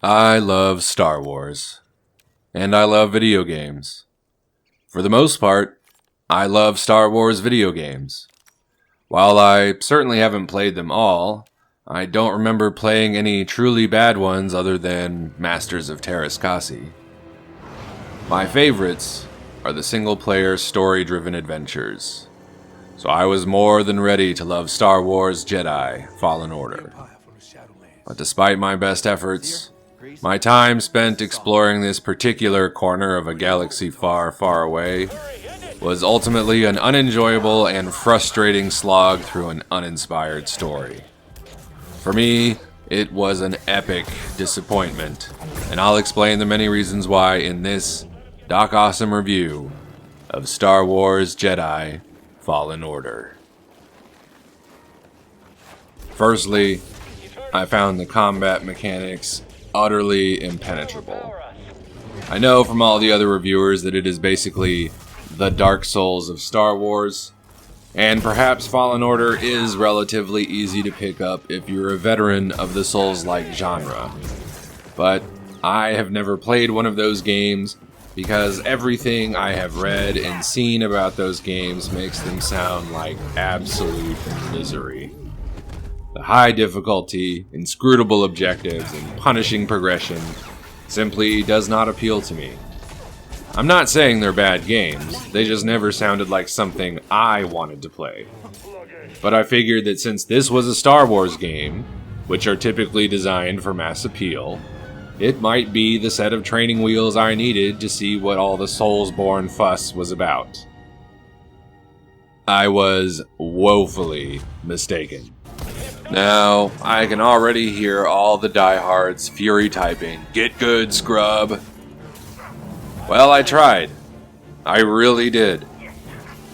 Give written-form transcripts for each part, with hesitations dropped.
I love Star Wars, and I love video games. For the most part, I love Star Wars video games. While I certainly haven't played them all, I don't remember playing any truly bad ones other than Masters of Terrascasi. My favorites are the single-player story-driven adventures, so I was more than ready to love Star Wars Jedi Fallen Order. But despite my best efforts, my time spent exploring this particular corner of a galaxy far, far away was ultimately an unenjoyable and frustrating slog through an uninspired story. For me, it was an epic disappointment, and I'll explain the many reasons why in this Doc Awesome review of Star Wars Jedi Fallen Order. Firstly, I found the combat mechanics utterly impenetrable. I know from all the other reviewers that it is basically the Dark Souls of Star Wars, and perhaps Fallen Order is relatively easy to pick up if you're a veteran of the Souls-like genre. But I have never played one of those games because everything I have read and seen about those games makes them sound like absolute misery. The high difficulty, inscrutable objectives, and punishing progression simply does not appeal to me. I'm not saying they're bad games, they just never sounded like something I wanted to play. But I figured that since this was a Star Wars game, which are typically designed for mass appeal, it might be the set of training wheels I needed to see what all the Soulsborne fuss was about. I was woefully mistaken. Now, I can already hear all the diehards fury typing, "Get good, scrub." Well, I tried. I really did.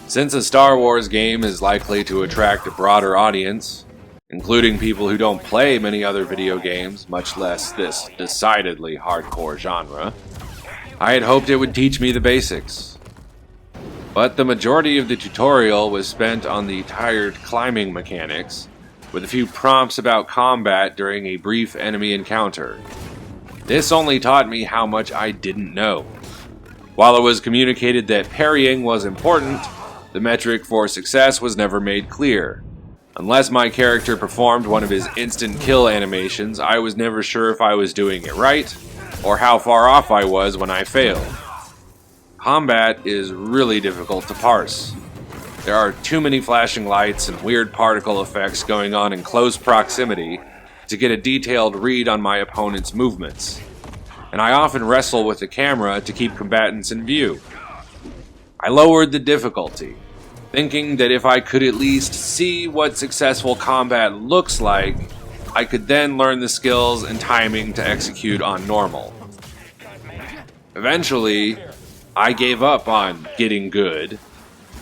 Since a Star Wars game is likely to attract a broader audience, including people who don't play many other video games, much less this decidedly hardcore genre, I had hoped it would teach me the basics. But the majority of the tutorial was spent on the tired climbing mechanics, with a few prompts about combat during a brief enemy encounter. This only taught me how much I didn't know. While it was communicated that parrying was important, the metric for success was never made clear. Unless my character performed one of his instant kill animations, I was never sure if I was doing it right, or how far off I was when I failed. Combat is really difficult to parse. There are too many flashing lights and weird particle effects going on in close proximity to get a detailed read on my opponent's movements, and I often wrestle with the camera to keep combatants in view. I lowered the difficulty, thinking that if I could at least see what successful combat looks like, I could then learn the skills and timing to execute on normal. Eventually, I gave up on getting good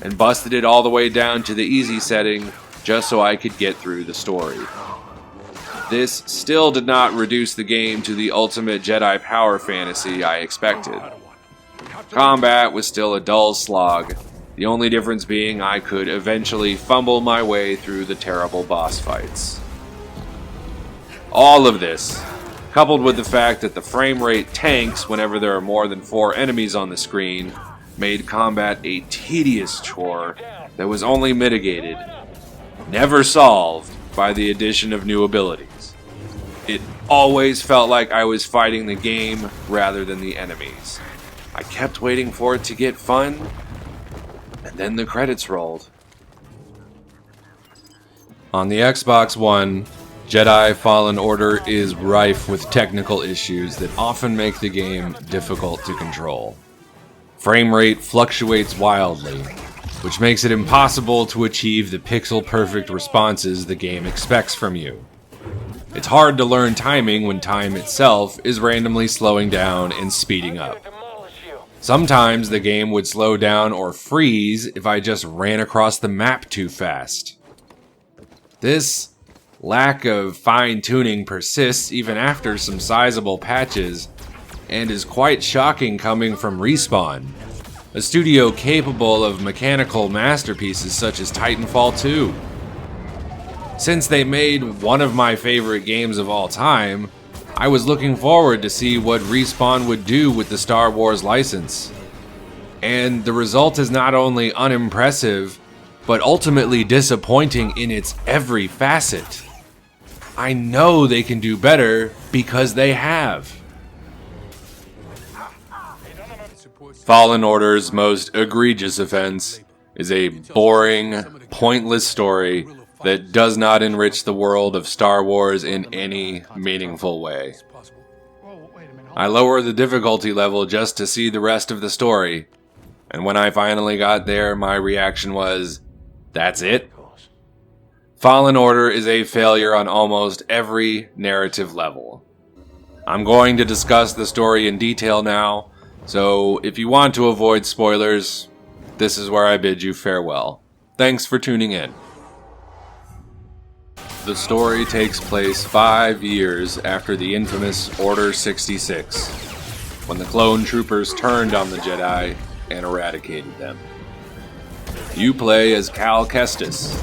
and busted it all the way down to the easy setting just so I could get through the story. This still did not reduce the game to the ultimate Jedi power fantasy I expected. Combat was still a dull slog, the only difference being I could eventually fumble my way through the terrible boss fights. All of this, coupled with the fact that the frame rate tanks whenever there are more than 4 enemies on the screen, made combat a tedious chore that was only mitigated, never solved, by the addition of new abilities. It always felt like I was fighting the game rather than the enemies. I kept waiting for it to get fun, and then the credits rolled. On the Xbox One, Jedi Fallen Order is rife with technical issues that often make the game difficult to control. Frame rate fluctuates wildly, which makes it impossible to achieve the pixel-perfect responses the game expects from you. It's hard to learn timing when time itself is randomly slowing down and speeding up. Sometimes the game would slow down or freeze if I just ran across the map too fast. This lack of fine-tuning persists even after some sizable patches, and is quite shocking coming from Respawn, a studio capable of mechanical masterpieces such as Titanfall 2. Since they made one of my favorite games of all time, I was looking forward to see what Respawn would do with the Star Wars license. And the result is not only unimpressive, but ultimately disappointing in its every facet. I know they can do better because they have. Fallen Order's most egregious offense is a boring, pointless story that does not enrich the world of Star Wars in any meaningful way. I lower the difficulty level just to see the rest of the story, and when I finally got there, my reaction was, that's it? Fallen Order is a failure on almost every narrative level. I'm going to discuss the story in detail now, so if you want to avoid spoilers, this is where I bid you farewell. Thanks for tuning in. The story takes place 5 years after the infamous Order 66, when the clone troopers turned on the Jedi and eradicated them. You play as Cal Kestis,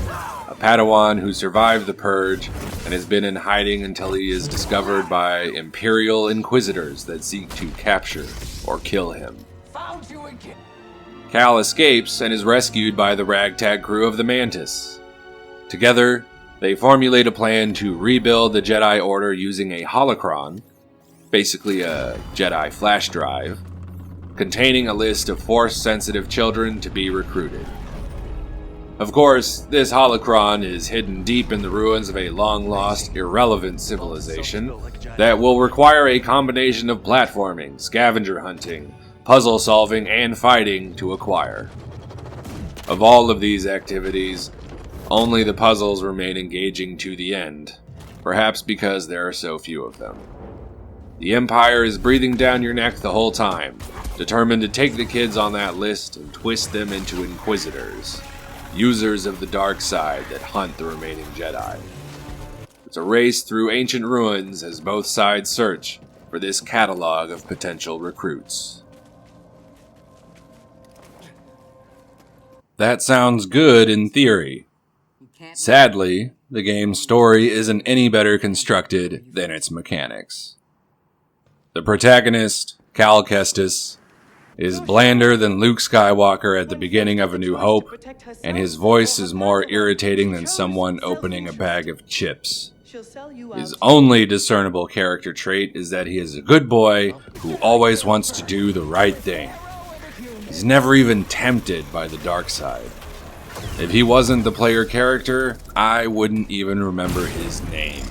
a Padawan who survived the Purge and has been in hiding until he is discovered by Imperial Inquisitors that seek to capture or kill him. Cal escapes and is rescued by the ragtag crew of the Mantis. Together, they formulate a plan to rebuild the Jedi Order using a holocron, basically a Jedi flash drive, containing a list of Force-sensitive children to be recruited. Of course, this holocron is hidden deep in the ruins of a long-lost, irrelevant civilization that will require a combination of platforming, scavenger hunting, puzzle solving, and fighting to acquire. Of all of these activities, only the puzzles remain engaging to the end, perhaps because there are so few of them. The Empire is breathing down your neck the whole time, determined to take the kids on that list and twist them into Inquisitors, users of the dark side that hunt the remaining Jedi. It's a race through ancient ruins as both sides search for this catalog of potential recruits. That sounds good in theory. Sadly, the game's story isn't any better constructed than its mechanics. The protagonist, Cal Kestis, is blander than Luke Skywalker at the beginning of A New Hope, and his voice is more irritating than someone opening a bag of chips. His only discernible character trait is that he is a good boy who always wants to do the right thing. He's never even tempted by the dark side. If he wasn't the player character, I wouldn't even remember his name.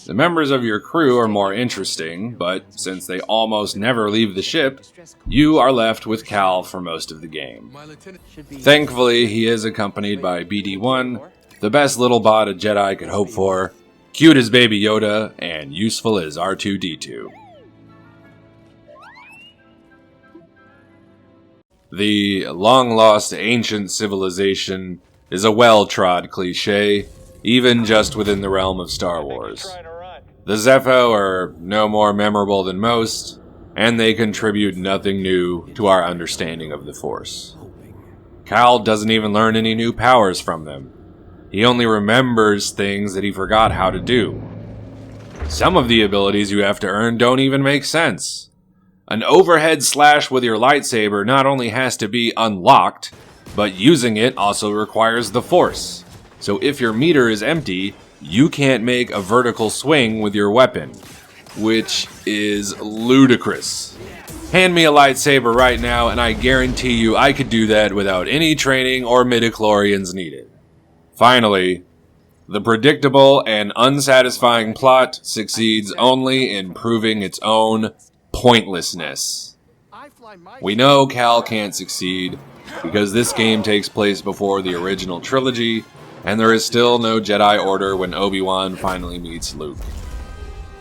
The members of your crew are more interesting, but since they almost never leave the ship, you are left with Cal for most of the game. Thankfully, he is accompanied by BD-1, the best little bot a Jedi could hope for, cute as Baby Yoda, and useful as R2-D2. The long-lost ancient civilization is a well-trod cliché, even just within the realm of Star Wars. The Zepho are no more memorable than most, and they contribute nothing new to our understanding of the Force. Cal doesn't even learn any new powers from them. He only remembers things that he forgot how to do. Some of the abilities you have to earn don't even make sense. An overhead slash with your lightsaber not only has to be unlocked, but using it also requires the Force. So if your meter is empty, you can't make a vertical swing with your weapon, which is ludicrous. Hand me a lightsaber right now and I guarantee you I could do that without any training or midichlorians needed. Finally, the predictable and unsatisfying plot succeeds only in proving its own pointlessness. We know Cal can't succeed because this game takes place before the original trilogy, and there is still no Jedi Order when Obi-Wan finally meets Luke.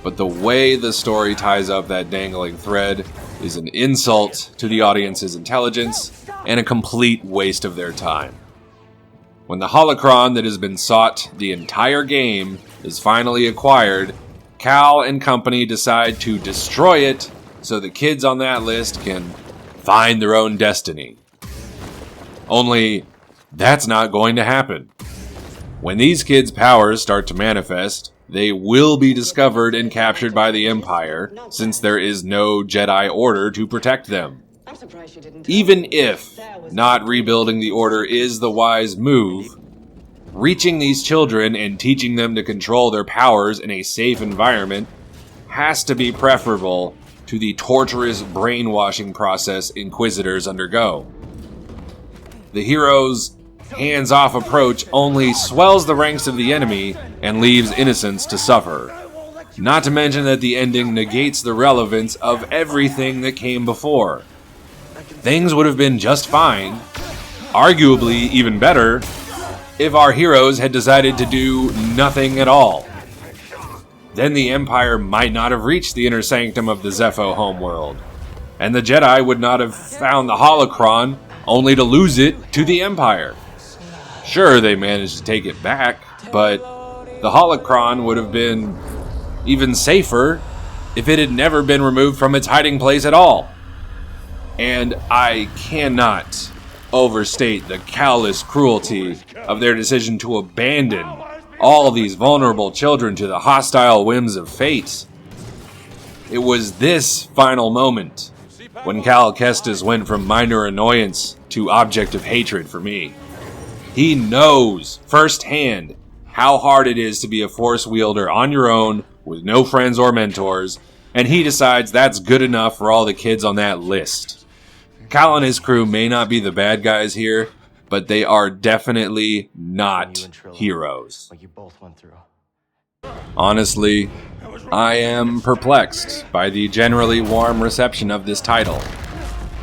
But the way the story ties up that dangling thread is an insult to the audience's intelligence and a complete waste of their time. When the holocron that has been sought the entire game is finally acquired, Cal and company decide to destroy it so the kids on that list can find their own destiny. Only, that's not going to happen. When these kids' powers start to manifest, they will be discovered and captured by the Empire, since there is no Jedi Order to protect them. Even if not rebuilding the Order is the wise move, reaching these children and teaching them to control their powers in a safe environment has to be preferable to the torturous brainwashing process Inquisitors undergo. The hero's hands-off approach only swells the ranks of the enemy and leaves innocents to suffer. Not to mention that the ending negates the relevance of everything that came before. Things would have been just fine, arguably even better, if our heroes had decided to do nothing at all. Then the Empire might not have reached the inner sanctum of the Zepho homeworld, and the Jedi would not have found the holocron only to lose it to the Empire. Sure, they managed to take it back, but the holocron would have been even safer if it had never been removed from its hiding place at all. And I cannot overstate the callous cruelty of their decision to abandon all these vulnerable children to the hostile whims of fate. It was this final moment when Cal Kestis went from minor annoyance to object of hatred for me. He knows firsthand how hard it is to be a Force wielder on your own with no friends or mentors, and he decides that's good enough for all the kids on that list. Cal and his crew may not be the bad guys here, but they are definitely not heroes. Honestly, I am perplexed by the generally warm reception of this title,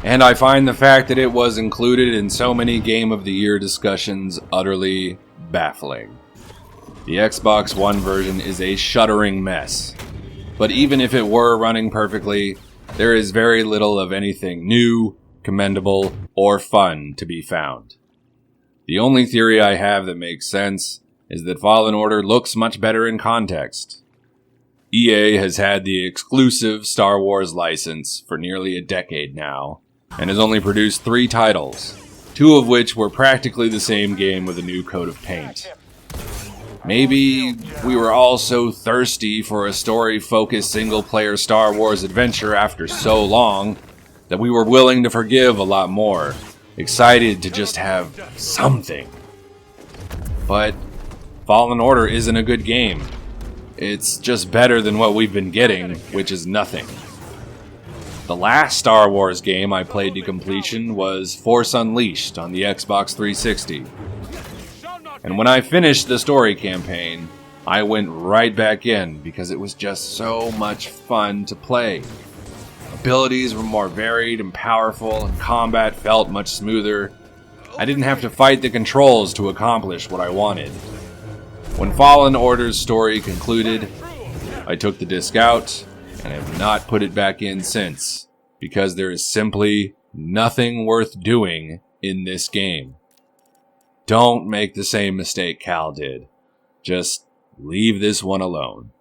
and I find the fact that it was included in so many Game of the Year discussions utterly baffling. The Xbox One version is a shuddering mess, but even if it were running perfectly, there is very little of anything new, commendable, or fun to be found. The only theory I have that makes sense is that Fallen Order looks much better in context. EA has had the exclusive Star Wars license for nearly a decade now, and has only produced 3 titles, 2 of which were practically the same game with a new coat of paint. Maybe we were all so thirsty for a story-focused single-player Star Wars adventure after so long that we were willing to forgive a lot more, excited to just have something. But Fallen Order isn't a good game. It's just better than what we've been getting, which is nothing. The last Star Wars game I played to completion was Force Unleashed on the Xbox 360. And when I finished the story campaign, I went right back in because it was just so much fun to play. Abilities were more varied and powerful, and combat felt much smoother. I didn't have to fight the controls to accomplish what I wanted. When Fallen Order's story concluded, I took the disc out, and have not put it back in since, because there is simply nothing worth doing in this game. Don't make the same mistake Cal did. Just leave this one alone.